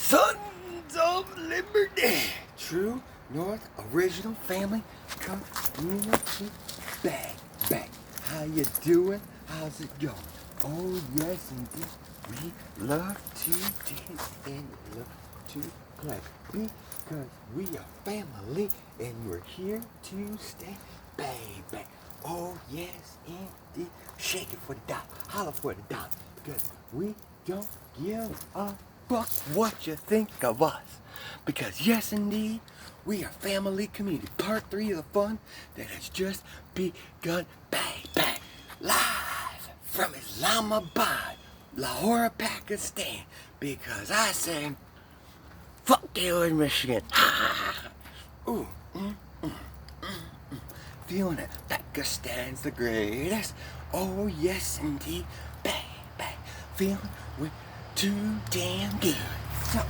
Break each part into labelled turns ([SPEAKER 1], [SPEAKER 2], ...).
[SPEAKER 1] Sons of Liberty, True North Original Family Community Bang Bang. How you doing? How's it going? Oh yes indeed, we love to dance and love to play because we are family and we're here to stay. Bang bang. Oh yes indeed. Shake it for the dot, holler for the dot, because we don't give a fuck what you think of us. Because yes indeed, we are family community. Part 3 of the fun that has just begun. Bang bang. Live from Islamabad, Lahore, Pakistan. Because I say, fuck you in Michigan. Ooh, feeling it. Pakistan's the greatest. Oh yes indeed. Bang bang. Feeling we're too damn good. So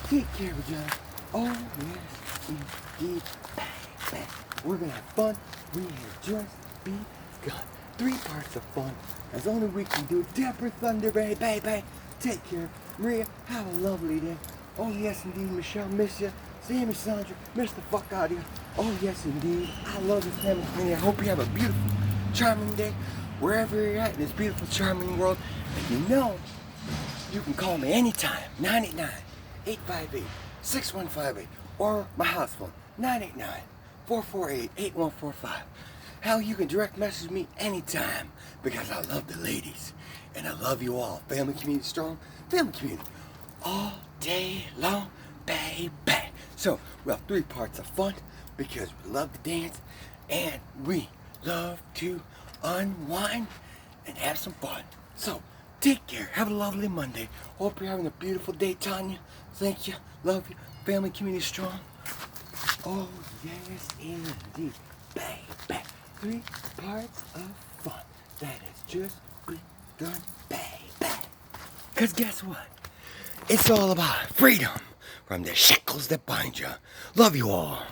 [SPEAKER 1] take care of each other. Oh yes indeed. Bang bang. We're gonna have fun. We have just begun. 3 parts of fun. As only we can do. Deborah Thunder Bay, bang bang. Take care. Maria, have a lovely day. Oh yes indeed. Michelle, miss you. Sammy, Sandra, miss the fuck out of you. Oh yes indeed. I love this family community. I hope you have a beautiful, charming day wherever you're at in this beautiful, charming world. And you know, you can call me anytime. 989-858-6158. Or my house phone. 989-448-8145. Hell, you can direct message me anytime because I love the ladies. And I love you all. Family community strong. Family community. All day long. Bang, bang. So, we have 3 parts of fun because we love to dance and we love to unwind and have some fun. So, take care. Have a lovely Monday. Hope you're having a beautiful day, Tanya. Thank you. Love you. Family community strong. Oh, yes, indeed. Bang, bang. 3 parts of fun that has just begun. Bang, bang. Because guess what? It's all about freedom from the shackles that bind you. Love you all.